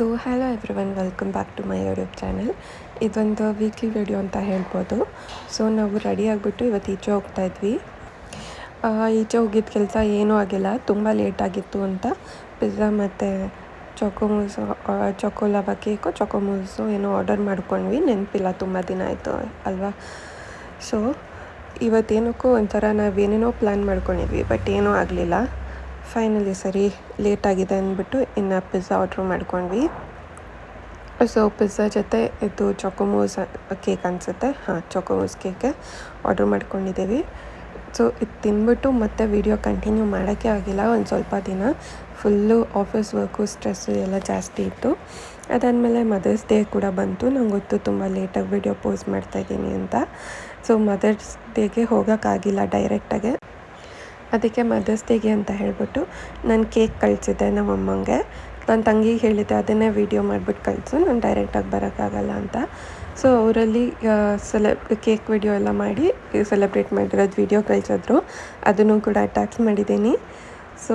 So hello everyone, welcome back to my YouTube channel. ಇದೊಂದು weekly video ಅಂತ ಹೇಳ್ಬೋದು. So ನಾವು ರೆಡಿ ಆಗಿಬಿಟ್ಟು ಇವತ್ತು ಈಚೆ ಹೋಗ್ತಾ ಇದ್ವಿ. ಈಚೆ ಹೋಗಿದ್ದ ಕೆಲಸ ಏನೂ ಆಗಿಲ್ಲ, ತುಂಬ ಲೇಟಾಗಿತ್ತು ಅಂತ ಪಿಜ್ಜಾ ಮತ್ತು ಚೊಕೋ ಲವಾ ಕೇಕು ಚೊಕೊಮೂಸು ಏನೋ ಆರ್ಡರ್ ಮಾಡ್ಕೊಂಡ್ವಿ. ನೆನಪಿಲ್ಲ, ತುಂಬ ದಿನ ಆಯಿತು ಅಲ್ವಾ. ಸೊ ಇವತ್ತೇನಕ್ಕೂ ಒಂಥರ ನಾವೇನೇನೋ ಪ್ಲ್ಯಾನ್ ಮಾಡ್ಕೊಂಡಿದ್ವಿ, ಬಟ್ ಏನೂ ಆಗಲಿಲ್ಲ. ಫೈನಲಿ ಸರಿ ಲೇಟಾಗಿದೆ ಅಂದ್ಬಿಟ್ಟು ಇನ್ನು ಪಿಜ್ಜಾ ಆರ್ಡ್ರ್ ಮಾಡ್ಕೊಂಡ್ವಿ. ಸೊ ಪಿಜ್ಜಾ ಜೊತೆ ಇದು ಚೊಕೊಮೂಸ್ ಕೇಕ್ ಅನಿಸುತ್ತೆ, ಚೊಕೊಮೂಸ್ ಕೇಕೆ ಆರ್ಡ್ರ್ ಮಾಡ್ಕೊಂಡಿದ್ದೀವಿ. ಸೊ ಇದು ತಿಂದ್ಬಿಟ್ಟು ಮತ್ತೆ ವಿಡಿಯೋ ಕಂಟಿನ್ಯೂ ಮಾಡೋಕ್ಕೆ ಆಗಿಲ್ಲ. ಒಂದು ಸ್ವಲ್ಪ ದಿನ ಫುಲ್ಲು ಆಫೀಸ್ ವರ್ಕು ಸ್ಟ್ರೆಸ್ಸು ಎಲ್ಲ ಜಾಸ್ತಿ ಇತ್ತು. ಅದಾದಮೇಲೆ ಮದರ್ಸ್ ಡೇ ಕೂಡ ಬಂತು. ನಂಗೆ ಗೊತ್ತು ತುಂಬ ಲೇಟಾಗಿ ವಿಡಿಯೋ ಪೋಸ್ಟ್ ಮಾಡ್ತಾಯಿದ್ದೀನಿ ಅಂತ. ಸೊ ಮದರ್ಸ್ ಡೇಗೆ ಹೋಗೋಕ್ಕಾಗಿಲ್ಲ ಡೈರೆಕ್ಟಾಗೆ. ಅದಕ್ಕೆ ಮದರ್ಸ್ ಡೇಗೆ ಅಂತ ಹೇಳ್ಬಿಟ್ಟು ನಾನು ಕೇಕ್ ಕಳಿಸಿದ್ದೆ ನಮ್ಮಮ್ಮಂಗೆ. ನನ್ನ ತಂಗಿಗೆ ಹೇಳಿದ್ದೆ ಅದನ್ನೇ ವೀಡಿಯೋ ಮಾಡಿಬಿಟ್ಟು ಕಳಿಸು, ನಾನು ಡೈರೆಕ್ಟಾಗಿ ಬರೋಕ್ಕಾಗಲ್ಲ ಅಂತ. ಸೊ ಅವರಲ್ಲಿ ಕೇಕ್ ವಿಡಿಯೋ ಎಲ್ಲ ಮಾಡಿ ಸೆಲೆಬ್ರೇಟ್ ಮಾಡಿರೋದು ವಿಡಿಯೋ ಕಳಿಸಿದ್ರು. ಅದನ್ನು ಕೂಡ ಅಟ್ಯಾಚ್ ಮಾಡಿದ್ದೀನಿ. ಸೊ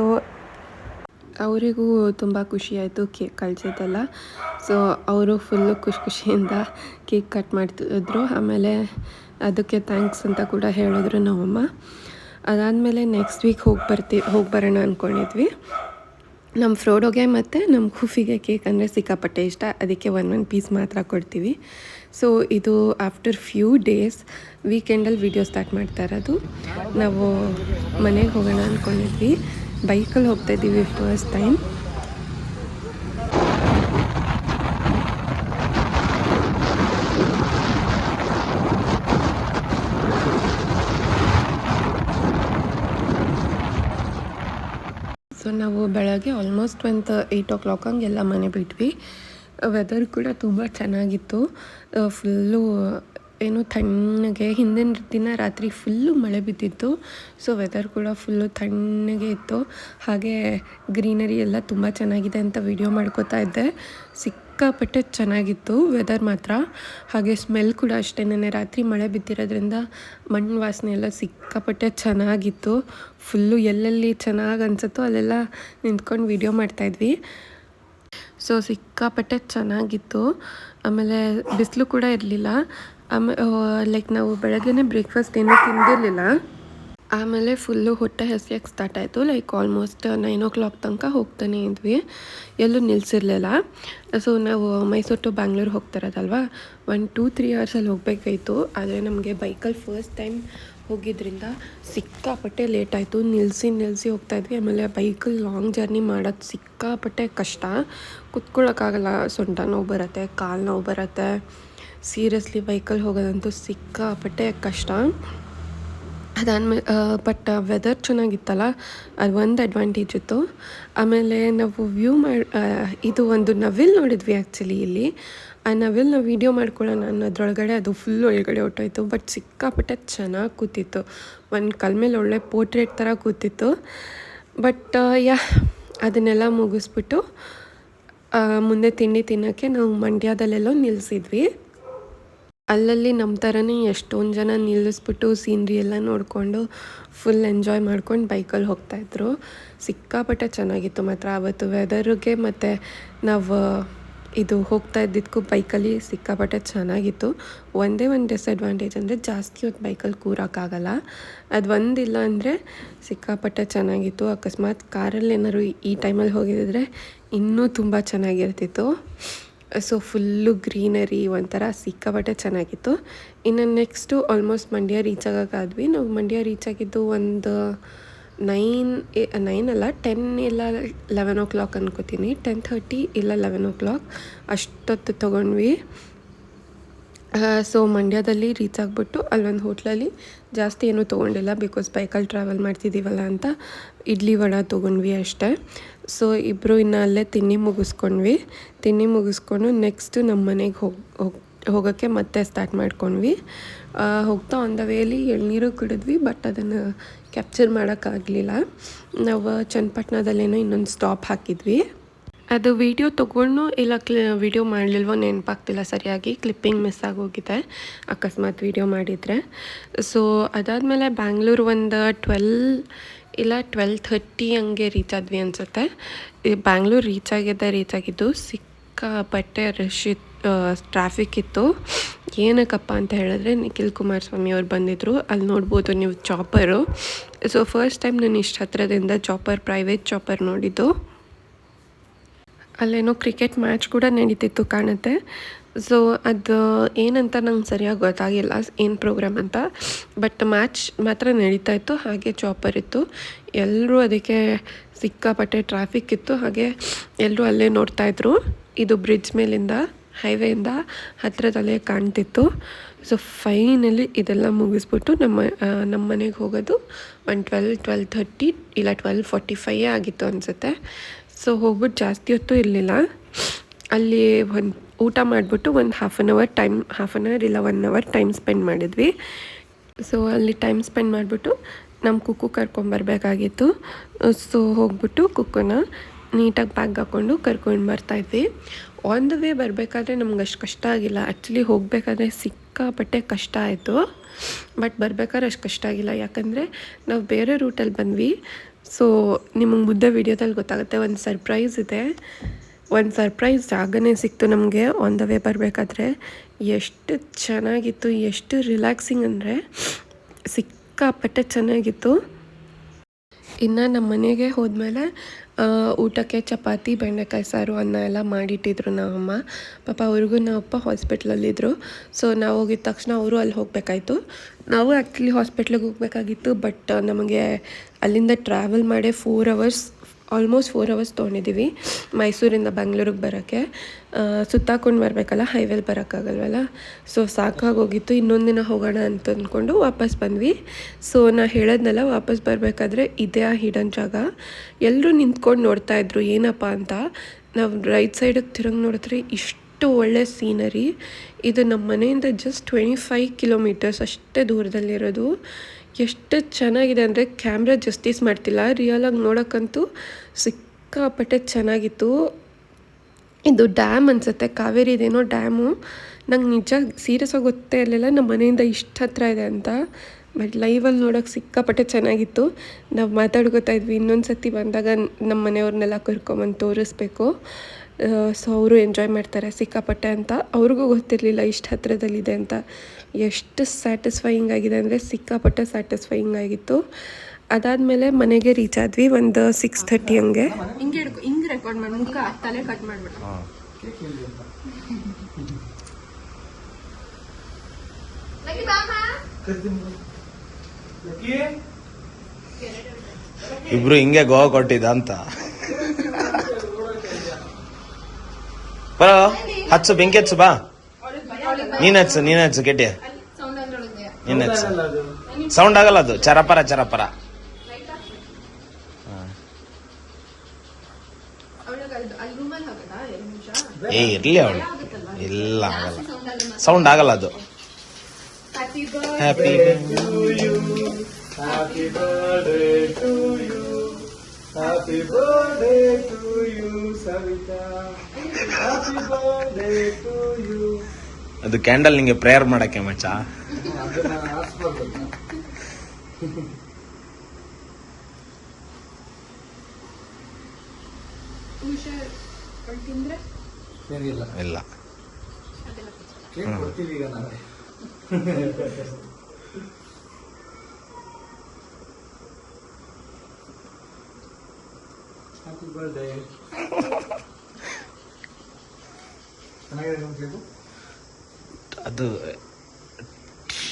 ಅವರಿಗೂ ತುಂಬ ಖುಷಿಯಾಯಿತು ಕೇಕ್ ಕಳಿಸಿದ್ದೆಲ್ಲ. ಸೊ ಅವರು ಫುಲ್ಲು ಖುಷಿಯಿಂದ ಕೇಕ್ ಕಟ್ ಮಾಡ್ತಿದ್ರು. ಆಮೇಲೆ ಅದಕ್ಕೆ ಥ್ಯಾಂಕ್ಸ್ ಅಂತ ಕೂಡ ಹೇಳಿದ್ರು ನಮ್ಮಮ್ಮ. ಅದಾದಮೇಲೆ ನೆಕ್ಸ್ಟ್ ವೀಕ್ ಹೋಗಿ ಬರೋಣ ಅಂದ್ಕೊಂಡಿದ್ವಿ. ನಮ್ಮ ಫ್ರೋಡೋಗೆ ಮತ್ತು ನಮ್ಮ ಖುಫಿಗೆ ಕೇಕ್ ಅಂದರೆ ಸಿಕ್ಕಾಪಟ್ಟೆ ಇಷ್ಟ. ಅದಕ್ಕೆ ಒಂದು ಪೀಸ್ ಮಾತ್ರ ಕೊಡ್ತೀವಿ. ಸೊ ಇದು ಆಫ್ಟರ್ ಫ್ಯೂ ಡೇಸ್ ವೀಕೆಂಡಲ್ಲಿ ವಿಡಿಯೋ ಸ್ಟಾರ್ಟ್ ಮಾಡ್ತಾ ಇರೋದು. ನಾವು ಮನೆಗೆ ಹೋಗೋಣ ಅಂದ್ಕೊಂಡಿದ್ವಿ. ಬೈಕಲ್ಲಿ ಹೋಗ್ತಾಯಿದ್ದೀವಿ ಫಸ್ಟ್ ಟೈಮ್. ಸೊ ನಾವು ಬೆಳಗ್ಗೆ ಆಲ್ಮೋಸ್ಟ್ ಒಂದು 8 o'clock ಹಂಗೆಲ್ಲ ಮನೆ ಬಿಟ್ವಿ. ವೆದರ್ ಕೂಡ ತುಂಬ ಚೆನ್ನಾಗಿತ್ತು. ಫುಲ್ಲು ಏನು ತಣ್ಣಗೆ, ಹಿಂದಿನ ದಿನ ರಾತ್ರಿ ಫುಲ್ಲು ಮಳೆ ಬಿದ್ದಿತ್ತು. ಸೊ ವೆದರ್ ಕೂಡ ಫುಲ್ಲು ತಣ್ಣಗೆ ಇತ್ತು. ಹಾಗೆ ಗ್ರೀನರಿ ಎಲ್ಲ ತುಂಬ ಚೆನ್ನಾಗಿದೆ ಅಂತ ವಿಡಿಯೋ ಮಾಡ್ಕೋತಾ ಇದ್ದೆ. ಸಿಕ್ಕಾಪಟ್ಟೆ ಚೆನ್ನಾಗಿತ್ತು ವೆದರ್ ಮಾತ್ರ. ಹಾಗೆ ಸ್ಮೆಲ್ ಕೂಡ ಅಷ್ಟೇ, ನೆನ್ನೆ ರಾತ್ರಿ ಮಳೆ ಬಿದ್ದಿರೋದ್ರಿಂದ ಮಣ್ಣು ವಾಸನೆ ಎಲ್ಲ ಸಿಕ್ಕಾಪಟ್ಟೆ ಚೆನ್ನಾಗಿತ್ತು. ಫುಲ್ಲು ಎಲ್ಲೆಲ್ಲಿ ಚೆನ್ನಾಗಿ ಅನಿಸುತ್ತೋ ಅಲ್ಲೆಲ್ಲ ನಿಂತ್ಕೊಂಡು ವಿಡಿಯೋ ಮಾಡ್ತಾಯಿದ್ವಿ. ಸೊ ಸಿಕ್ಕಾಪಟ್ಟೆ ಚೆನ್ನಾಗಿತ್ತು. ಆಮೇಲೆ ಬಿಸಿಲು ಕೂಡ ಇರಲಿಲ್ಲ. ಲೈಕ್ ನಾವು ಬೆಳಗ್ಗೆ ಬ್ರೇಕ್ಫಾಸ್ಟ್ ಏನೂ ತಿಂದಿರಲಿಲ್ಲ. ಆಮೇಲೆ ಫುಲ್ಲು ಹೊಟ್ಟೆ ಹಸಿಯಕ್ಕೆ ಸ್ಟಾರ್ಟ್ ಆಯಿತು. ಲೈಕ್ ಆಲ್ಮೋಸ್ಟ್ 9 o'clock ತನಕ ಹೋಗ್ತಾನೆ ಇದ್ವಿ, ಎಲ್ಲೂ ನಿಲ್ಲಿಸಿರ್ಲಿಲ್ಲ. ಸೊ ನಾವು ಮೈಸೂರು ಟು ಬ್ಯಾಂಗ್ಳೂರು ಹೋಗ್ತಿರೋದಲ್ವ, 1-2-3 ಅವರ್ಸಲ್ಲಿ ಹೋಗಬೇಕಾಯಿತು. ಆದರೆ ನಮಗೆ ಬೈಕಲ್ಲಿ ಫಸ್ಟ್ ಟೈಮ್ ಹೋಗಿದ್ದರಿಂದ ಸಿಕ್ಕಾಪಟ್ಟೆ ಲೇಟ್ ಆಯಿತು. ನಿಲ್ಲಿಸಿ ಹೋಗ್ತಾಯಿದ್ವಿ. ಆಮೇಲೆ ಬೈಕಲ್ಲಿ ಲಾಂಗ್ ಜರ್ನಿ ಮಾಡೋದು ಸಿಕ್ಕಾಪಟ್ಟೆ ಕಷ್ಟ. ಕುತ್ಕೊಳ್ಳೋಕ್ಕಾಗಲ್ಲ, ಸೊಂಟ ನೋವು ಬರುತ್ತೆ, ಕಾಲು ನೋವು ಬರುತ್ತೆ. ಸೀರಿಯಸ್ಲಿ ಬೈಕಲ್ಲಿ ಹೋಗೋದಂತೂ ಸಿಕ್ಕಾಪಟ್ಟೆ ಕಷ್ಟ. ಅದಾದಮೇಲೆ ಬಟ್ ವೆದರ್ ಚೆನ್ನಾಗಿತ್ತಲ್ಲ, ಅದು ಒಂದು ಅಡ್ವಾಂಟೇಜ್ ಇತ್ತು. ಆಮೇಲೆ ನಾವು ಇದು ಒಂದು ನವಿಲ್ ನೋಡಿದ್ವಿ ಆ್ಯಕ್ಚುಲಿ ಇಲ್ಲಿ. ಆ ನವಿಲ್ನ ವೀಡಿಯೋ ಮಾಡ್ಕೊಳ್ಳೋಣ ಅನ್ನೋದ್ರೊಳಗಡೆ ಅದು ಫುಲ್ ಒಳಗಡೆ ಹೊಟ್ಟೋಯ್ತು. ಬಟ್ ಸಿಕ್ಕಾಪಟ್ಟೆ ಚೆನ್ನಾಗಿ ಕೂತಿತ್ತು. ಒಂದು ಕಲ್ ಮೇಲೆ ಒಳ್ಳೆ ಪೋರ್ಟ್ರೇಟ್ ಥರ ಕೂತಿತ್ತು. ಬಟ್ ಅದನ್ನೆಲ್ಲ ಮುಗಿಸ್ಬಿಟ್ಟು ಮುಂದೆ ತಿಂಡಿ ತಿನ್ನೋಕ್ಕೆ ನಾವು ಮಂಡ್ಯದಲ್ಲೆಲ್ಲೋ ನಿಲ್ಲಿಸಿದ್ವಿ. ಅಲ್ಲಲ್ಲಿ ನಮ್ಮ ಥರನೇ ಎಷ್ಟೊಂದು ಜನ ನಿಲ್ಲಿಸ್ಬಿಟ್ಟು ಸೀನ್ರಿ ಎಲ್ಲ ನೋಡಿಕೊಂಡು ಫುಲ್ ಎಂಜಾಯ್ ಮಾಡ್ಕೊಂಡು ಬೈಕಲ್ಲಿ ಹೋಗ್ತಾಯಿದ್ರು. ಸಿಕ್ಕಾಪಟ್ಟೆ ಚೆನ್ನಾಗಿತ್ತು ಮಾತ್ರ ಆವತ್ತು ವೆದರ್ಗೆ. ಮತ್ತು ನಾವು ಇದು ಹೋಗ್ತಾ ಇದ್ದಿದ್ದಕ್ಕೂ ಬೈಕಲ್ಲಿ ಸಿಕ್ಕಾಪಟ್ಟೆ ಚೆನ್ನಾಗಿತ್ತು. ಒಂದೇ ಒಂದು ಡಿಸ್ಅಡ್ವಾಂಟೇಜ್ ಅಂದರೆ ಜಾಸ್ತಿ ಹೊತ್ತು ಬೈಕಲ್ಲಿ ಕೂರೋಕ್ಕಾಗಲ್ಲ. ಅದು ಒಂದಿಲ್ಲ ಅಂದರೆ ಸಿಕ್ಕಾಪಟ್ಟೆ ಚೆನ್ನಾಗಿತ್ತು. ಅಕಸ್ಮಾತ್ ಕಾರಲ್ಲಿ ಏನಾದ್ರು ಈ ಟೈಮಲ್ಲಿ ಹೋಗಿದ್ದರೆ ಇನ್ನೂ ತುಂಬ ಚೆನ್ನಾಗಿರ್ತಿತ್ತು. ಸೊ ಫುಲ್ಲು ಗ್ರೀನರಿ, ಒಂಥರ ಸಿಕ್ಕಾಪಟ್ಟೆ ಚೆನ್ನಾಗಿತ್ತು. ಇನ್ನು ನೆಕ್ಸ್ಟು ಆಲ್ಮೋಸ್ಟ್ ಮಂಡ್ಯ ರೀಚ್ ಆಗೋಕ್ಕಾದ್ವಿ. ನಾವು ಮಂಡ್ಯ ರೀಚ್ ಆಗಿದ್ದು ಒಂದು 9 ಅಲ್ಲ 10 ಇಲ್ಲ 11 o'clock ಅನ್ಕೋತೀನಿ. 10:30 ಇಲ್ಲ 11 o'clock ಅಷ್ಟೊತ್ತು ತೊಗೊಂಡ್ವಿ. ಸೊ ಮಂಡ್ಯದಲ್ಲಿ ರೀಚ್ ಆಗಿಬಿಟ್ಟು ಅಲ್ಲೊಂದು ಹೋಟ್ಲಲ್ಲಿ ಜಾಸ್ತಿ ಏನೂ ತೊಗೊಂಡಿಲ್ಲ, ಬಿಕಾಸ್ ಬೈಕಲ್ಲಿ ಟ್ರಾವೆಲ್ ಮಾಡ್ತಿದ್ದೀವಲ್ಲ ಅಂತ ಇಡ್ಲಿ ವಡೆ ತೊಗೊಂಡ್ವಿ ಅಷ್ಟೇ. ಸೊ ಇಬ್ಬರು ಇನ್ನು ಅಲ್ಲೇ ತಿಂಡಿ ಮುಗಿಸ್ಕೊಂಡು ನೆಕ್ಸ್ಟು ನಮ್ಮ ಮನೆಗೆ ಹೋಗೋಕ್ಕೆ ಮತ್ತೆ ಸ್ಟಾರ್ಟ್ ಮಾಡ್ಕೊಂಡ್ವಿ. ಹೋಗ್ತಾ ಆನ್ ದ ವೇಲಿ ಎಳ್ನೀರು ಕುಡಿದ್ವಿ, ಬಟ್ ಅದನ್ನು ಕ್ಯಾಪ್ಚರ್ ಮಾಡೋಕ್ಕಾಗಲಿಲ್ಲ. ನಾವು ಚನ್ನಪಟ್ಟಣದಲ್ಲೇನೋ ಇನ್ನೊಂದು ಸ್ಟಾಪ್ ಹಾಕಿದ್ವಿ. ಅದು ವೀಡಿಯೋ ತೊಗೊಂಡು ಇಲ್ಲ ವೀಡಿಯೋ ಮಾಡಲಿಲ್ವೋ ನೆನಪಾಗ್ತಿಲ್ಲ ಸರಿಯಾಗಿ, ಕ್ಲಿಪ್ಪಿಂಗ್ ಮಿಸ್ ಆಗೋಗಿದೆ ಅಕಸ್ಮಾತ್ ವೀಡಿಯೋ ಮಾಡಿದರೆ. ಸೊ ಅದಾದಮೇಲೆ ಬ್ಯಾಂಗ್ಳೂರು ಒಂದು 12 ಇಲ್ಲ 12:30 ಹಂಗೆ ರೀಚ್ ಆದ್ವಿ ಅನಿಸುತ್ತೆ. ಬ್ಯಾಂಗ್ಳೂರು ರೀಚ್ ಆಗಿದ್ದು ಸಿಕ್ಕಾಪಟ್ಟೆ ರಶ್ ಇತ್ತು, ಟ್ರಾಫಿಕ್ ಇತ್ತು. ಏನಕ್ಕಪ್ಪ ಅಂತ ಹೇಳಿದ್ರೆ ನಿಖಿಲ್ ಕುಮಾರಸ್ವಾಮಿ ಅವ್ರು ಬಂದಿದ್ದರು. ಅಲ್ಲಿ ನೋಡ್ಬೋದು ನೀವು ಚಾಪರು. ಸೊ ಫಸ್ಟ್ ಟೈಮ್ ನಾನು ಇಷ್ಟು ಹತ್ರದಿಂದ ಪ್ರೈವೇಟ್ ಚಾಪರ್ ನೋಡಿದ್ದು. ಅಲ್ಲೇನೋ ಕ್ರಿಕೆಟ್ ಮ್ಯಾಚ್ ಕೂಡ ನಡೀತಿತ್ತು ಕಾಣುತ್ತೆ. ಸೊ ಅದು ಏನಂತ ನಂಗೆ ಸರಿಯಾಗಿ ಗೊತ್ತಾಗಿಲ್ಲ ಏನು ಪ್ರೋಗ್ರಾಮ್ ಅಂತ, ಬಟ್ ಮ್ಯಾಚ್ ಮಾತ್ರ ನಡೀತಾ ಇತ್ತು. ಹಾಗೆ ಚಾಪರ್ ಇತ್ತು. ಎಲ್ಲರೂ ಅದಕ್ಕೆ ಸಿಕ್ಕಾಪಟ್ಟೆ ಟ್ರಾಫಿಕ್ ಇತ್ತು. ಹಾಗೆ ಎಲ್ಲರೂ ಅಲ್ಲೇ ನೋಡ್ತಾಯಿದ್ರು. ಇದು ಬ್ರಿಡ್ಜ್ ಮೇಲಿಂದ ಹೈವೇಯಿಂದ ಹತ್ತಿರದಲ್ಲೇ ಕಾಣ್ತಿತ್ತು. ಸೊ ಫೈನಲಿ ಇದೆಲ್ಲ ಮುಗಿಸ್ಬಿಟ್ಟು ನಮ್ಮ ಮನೆಗೆ ಹೋಗೋದು 12:30 ಇಲ್ಲ 12:45 ಆಗಿತ್ತು ಅನಿಸುತ್ತೆ. ಸೊ ಹೋಗ್ಬಿಟ್ಟು ಜಾಸ್ತಿ ಹೊತ್ತು ಇರಲಿಲ್ಲ. ಅಲ್ಲಿ ಒಂದು ಊಟ ಮಾಡಿಬಿಟ್ಟು ಒಂದು ಹಾಫ್ ಆನ್ ಅವರ್ ಇಲ್ಲ 1 ಅವರ್ ಟೈಮ್ ಸ್ಪೆಂಡ್ ಮಾಡಿದ್ವಿ. ಸೊ ಅಲ್ಲಿ ಟೈಮ್ ಸ್ಪೆಂಡ್ ಮಾಡಿಬಿಟ್ಟು ನಮ್ಮ ಕುಕ್ಕು ಕರ್ಕೊಂಬರ್ಬೇಕಾಗಿತ್ತು. ಸೊ ಹೋಗ್ಬಿಟ್ಟು ಕುಕ್ಕುನ ನೀಟಾಗಿ ಬ್ಯಾಗ್ ಹಾಕ್ಕೊಂಡು ಕರ್ಕೊಂಡು ಬರ್ತಾಯಿದ್ವಿ. ಆನ್ ದ ವೇ ಬರಬೇಕಾದ್ರೆ ನಮ್ಗೆ ಅಷ್ಟು ಕಷ್ಟ ಆಗಿಲ್ಲ. ಆ್ಯಕ್ಚುಲಿ ಹೋಗಬೇಕಾದ್ರೆ ಸಿಕ್ಕಾಪಟ್ಟೆ ಕಷ್ಟ ಆಯಿತು, ಬಟ್ ಬರಬೇಕಾದ್ರೆ ಅಷ್ಟು ಕಷ್ಟ ಆಗಿಲ್ಲ. ಯಾಕಂದರೆ ನಾವು ಬೇರೆ ರೂಟಲ್ಲಿ ಬಂದ್ವಿ. ಸೊ ನಿಮಗೆ ಮುದ್ದೆ ವಿಡಿಯೋದಲ್ಲಿ ಗೊತ್ತಾಗುತ್ತೆ. ಒಂದು ಸರ್ಪ್ರೈಸ್ ಇದೆ. ಒಂದು ಸರ್ಪ್ರೈಸ್ ಜಾಗನೇ ಸಿಕ್ತು ನಮಗೆ ಆನ್ ದ ವೇ ಬರಬೇಕಾದ್ರೆ. ಎಷ್ಟು ಚೆನ್ನಾಗಿತ್ತು, ಎಷ್ಟು ರಿಲ್ಯಾಕ್ಸಿಂಗ್ ಅಂದರೆ ಸಿಕ್ಕಾಪಟ್ಟೆ ಚೆನ್ನಾಗಿತ್ತು. ಇನ್ನು ನಮ್ಮ ಮನೆಗೆ ಹೋದ್ಮೇಲೆ ಊಟಕ್ಕೆ ಚಪಾತಿ, ಬೆಂಡೆಕಾಯಿ ಸಾರು, ಅನ್ನ ಎಲ್ಲ ಮಾಡಿಟ್ಟಿದ್ರು ನಮ್ಮಮ್ಮ. ಪಾಪ ಅವ್ರಿಗೂ ನಮ್ಮಪ್ಪ ಹಾಸ್ಪಿಟ್ಲಲ್ಲಿದ್ದರು. ಸೊ ನಾವು ಹೋಗಿದ ತಕ್ಷಣ ಅವರು ಅಲ್ಲಿ ಹೋಗಬೇಕಾಯ್ತು. ನಾವು ಆ್ಯಕ್ಚುಲಿ ಹಾಸ್ಪಿಟ್ಲಿಗೆ ಹೋಗಬೇಕಾಗಿತ್ತು, ಬಟ್ ನಮಗೆ ಅಲ್ಲಿಂದ ಟ್ರಾವೆಲ್ ಮಾಡೇ 4 ಅವರ್ಸ್ ಆಲ್ಮೋಸ್ಟ್ 4 ಅವರ್ಸ್ ತೊಗೊಂಡಿದ್ದೀವಿ ಮೈಸೂರಿಂದ ಬೆಂಗಳೂರಿಗೆ ಬರೋಕ್ಕೆ. ಸುತ್ತಾಕೊಂಡು ಬರಬೇಕಲ್ಲ, ಹೈವೇಲಿ ಬರೋಕ್ಕಾಗಲ್ವಲ್ಲ. ಸೊ ಸಾಕಾಗೋಗಿತ್ತು. ಇನ್ನೊಂದು ದಿನ ಹೋಗೋಣ ಅಂತ ಅಂದ್ಕೊಂಡು ವಾಪಸ್ ಬಂದ್ವಿ. ಸೊ ನಾ ಹೇಳೋದ್ನೆಲ್ಲ ವಾಪಸ್ ಬರಬೇಕಾದ್ರೆ ಇದೇ ಆ ಹಿಡನ್ ಜಾಗ. ಎಲ್ಲರೂ ನಿಂತ್ಕೊಂಡು ನೋಡ್ತಾಯಿದ್ರು ಏನಪ್ಪ ಅಂತ. ನಾವು ರೈಟ್ ಸೈಡಿಗೆ ತಿರುಗಿ ನೋಡಿದ್ರೆ ಇಷ್ಟು ಒಳ್ಳೆ ಸೀನರಿ. ಇದು ನಮ್ಮ ಮನೆಯಿಂದ ಜಸ್ಟ್ 25 ಕಿಲೋಮೀಟರ್ಸ್ ಅಷ್ಟೇ ದೂರದಲ್ಲಿರೋದು. ಎಷ್ಟು ಚೆನ್ನಾಗಿದೆ ಅಂದರೆ ಕ್ಯಾಮ್ರಾ ಜಸ್ಟಿಸ್ ಮಾಡ್ತಿಲ್ಲ. ರಿಯಲಾಗಿ ನೋಡೋಕ್ಕಂತೂ ಸಿಕ್ಕಾಪಟ್ಟೆ ಚೆನ್ನಾಗಿತ್ತು. ಇದು ಡ್ಯಾಮ್ ಅನಿಸುತ್ತೆ, ಕಾವೇರಿದೇನೋ ಡ್ಯಾಮು. ನಂಗೆ ನಿಜ ಸೀರಿಯಸ್ಸಾಗಿ ಗೊತ್ತೇ ಇರಲಿಲ್ಲ ನಮ್ಮ ಮನೆಯಿಂದ ಇಷ್ಟು ಹತ್ರ ಇದೆ ಅಂತ. ಬಟ್ ಲೈವಲ್ಲಿ ನೋಡೋಕ್ಕೆ ಸಿಕ್ಕಾಪಟ್ಟೆ ಚೆನ್ನಾಗಿತ್ತು. ನಾವು ಮಾತಾಡ್ಕೋತಾ ಇದ್ವಿ, ಇನ್ನೊಂದು ಸರ್ತಿ ಬಂದಾಗ ನಮ್ಮ ಮನೆಯವ್ರನ್ನೆಲ್ಲ ಕರ್ಕೊಂಬಂದು ತೋರಿಸ್ಬೇಕು. ಸೊ ಅವರು ಎಂಜಾಯ್ ಮಾಡ್ತಾರೆ ಸಿಕ್ಕಾಪಟ್ಟೆ ಅಂತ. ಅವ್ರಿಗೂ ಗೊತ್ತಿರಲಿಲ್ಲ ಇಷ್ಟು ಹತ್ರದಲ್ಲಿದೆ ಅಂತ. ಎಷ್ಟು ಸ್ಯಾಟಿಸ್ಫೈಯಿಂಗ್ ಆಗಿದೆ ಅಂದರೆ ಸಿಕ್ಕಾಪಟ್ಟೆ ಸ್ಯಾಟಿಸ್ಫೈಯಿಂಗ್ ಆಗಿತ್ತು. ಅದಾದಮೇಲೆ ಮನೆಗೆ ರೀಚ್ ಆದ್ವಿ ಒಂದು 6:30 ಹಂಗೆ. ಹಿಂಗೆ ರೆಕಾರ್ಡ್ ಮಾಡಿ ಮುಖ ತಲೆ ಕಟ್ ಮಾಡಿಬಿಟ್ಟು. ಇಬ್ರು ಹಿಂಗೆ ಗೋವಾ ಕೊಟ್ಟಿದ್ದ ಅಂತ ಬರೋ ಹಚ್ಚು, ಬೆಂಕಿ ಹಚ್ಚು, ಬಾ ನೀನ್ ಹಚ್ಚು ಕೆಟ್ಟಿ, ನೀನ್ ಹಚ್ಚು. ಸೌಂಡ್ ಆಗಲ್ಲ ಅದು, ಚರಪರ ಚರಪರ. ಇರ್ಲಿ ಅವಳು, ಇಲ್ಲ ಆಗಲ್ಲ, ಸೌಂಡ್ ಆಗಲ್ಲ ಅದು. Happy Happy birthday to you. Happy birthday to you, Savita. Happy birthday to you. ಅದು ಕ್ಯಾಂಡಲ್ ನಿಂಗೆ ಪ್ರೇಯರ್ ಮಾಡಕ್ಕೆ ಮಚ್ಚ. ಇಲ್ಲ ಹ್ಯಾಪಿ ಬರ್ಡೇ. ಅದು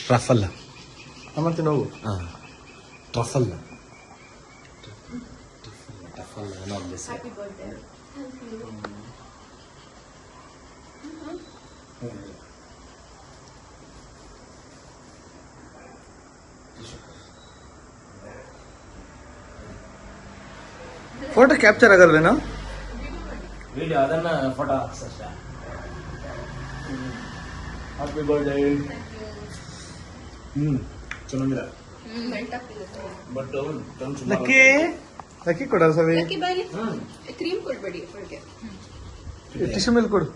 ಟ್ರಫಲ್ ಮತ್ತೆ ನೋವು ಟ್ರಫಲ್ ಫೋಟೋ ಕ್ಯಾಪ್ಚರ್ ಆಗಲ್ವೇನೋ? ವಿಡಿಯೋ ಅದನ್ನ ಫೋಟೋ ಹಾಕ್ಸಷ್ಟೇ. Happy birthday. ಚೆನ್ನಾಗಿದೆ. ಬಟ್ ಲಕ್ಕಿ ಕೊಡ ಸವಿ. ಕ್ರೀಮ್ ಕೊಡ್ಬೇಡಿ, ಟಿಶ್ಯೂ ಮೇಲೆ ಕೊಡು.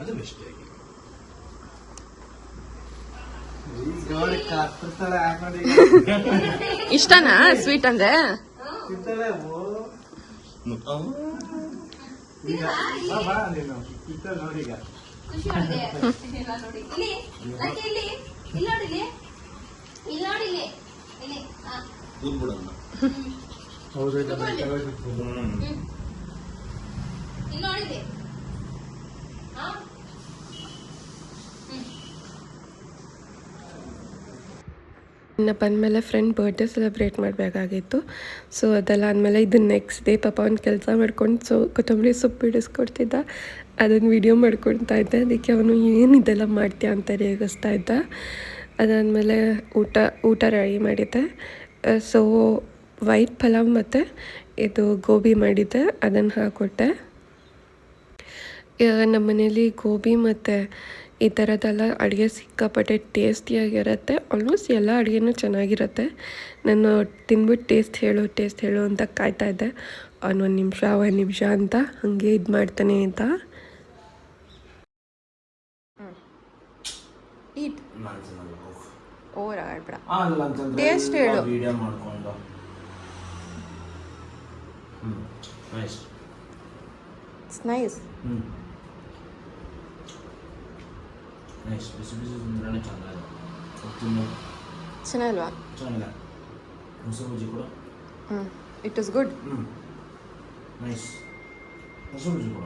ಅದು ಬೆಸ್ಟ್. ಇಷ್ಟನಾ ಸ್ವೀಟ್ ಅಂದ್ರೆ? ಬಾ ನೀನು ಪಿಕ್ಚರ್ ನೋಡಿ ಈಗ. ಖುಷಿ ಆಗಿದೆ ಇಲ್ಲ ನೋಡಿ ಇಲ್ಲಿ ಲಕ್ಕಿ ಇಲ್ಲಿ ಇಲ್ಲಿ ನೋಡಿ ಇಲ್ಲಿ ಇಲ್ಲಿ ನೋಡಿ ಇಲ್ಲಿ ಇಲ್ಲಿ ಹಾ ಕೂತ್ಬಿಡೋಣ. ಹೌದು ಇಲ್ಲಿ ನೋಡಿ ಇಲ್ಲಿ ಹಾ ಇನ್ನು ಬಂದಮೇಲೆ ಫ್ರೆಂಡ್ ಬರ್ಡೇ ಸೆಲೆಬ್ರೇಟ್ ಮಾಡಬೇಕಾಗಿತ್ತು. ಸೊ ಅದೆಲ್ಲ ಆದಮೇಲೆ ಇದು ನೆಕ್ಸ್ಟ್ ಡೇ ಪಾಪ ಅವ್ನು ಕೆಲಸ ಮಾಡ್ಕೊಂಡು ಕೊತ್ತಂಬರಿ ಸೊಪ್ಪು ಬಿಡಿಸ್ಕೊಡ್ತಿದ್ದ. ಅದನ್ನು ವೀಡಿಯೋ ಮಾಡ್ಕೊಳ್ತಾ ಇದ್ದೆ. ಅದಕ್ಕೆ ಅವನು ಏನು ಇದೆಲ್ಲ ಮಾಡ್ತೀಯ ಅಂತ ರೇಗಿಸ್ತಾ ಇದ್ದ. ಅದಾದಮೇಲೆ ಊಟ ರೆಡಿ ಮಾಡಿದ್ದೆ. ಸೊ ವೈಟ್ ಪಲಾವ್ ಮತ್ತು ಇದು ಗೋಬಿ ಮಾಡಿದ್ದೆ, ಅದನ್ನು ಹಾಕ್ಕೊಟ್ಟೆ. ನಮ್ಮ ಮನೇಲಿ ಗೋಬಿ ಮತ್ತು ಈ ಥರದ್ದೆಲ್ಲ ಅಡುಗೆ ಸಿಕ್ಕಾಪಟ್ಟೆ ಟೇಸ್ಟಿಯಾಗಿರುತ್ತೆ. ಆಲ್ಮೋಸ್ಟ್ ಎಲ್ಲ ಅಡುಗೆನೂ ಚೆನ್ನಾಗಿರುತ್ತೆ. ನಾನು ತಿಂದ್ಬಿಟ್ಟು ಟೇಸ್ಟ್ ಹೇಳು ಅಂತ ಕಾಯ್ತಾ ಇದ್ದೆ. ಅವ್ನು ಒಂದು ನಿಮಿಷ ಅಂತ ಹಾಗೆ ಇದು ಮಾಡ್ತಾನೆ ಅಂತ. ಈಟ್ ಓವರ್ ಆಡ್ಬೇಡ. ಟೇಸ್ಟ್ ಹೇಳು. ವಿಡಿಯೋ ಮಾಡ್ಕೊಂಡು ನೈಸ್. It's nice. ನೈಸ್. ಬಿಸಿ ಬಿಸಿ ತಿಂದ್ರೇ ಚೆನ್ನಾಗಿದೆ. ಚೆನ್ನಾಗಿಲ್ವಾ? ಚೆನ್ನಾಗಿದೆ. ಮೊಸರು ಬಜ್ಜಿ ಕೂಡ ಇಟ್ ಇಸ್ ಗುಡ್. ನೈಸ್. ಮೊಸರು ಬಜ್ಜಿ ಕೂಡ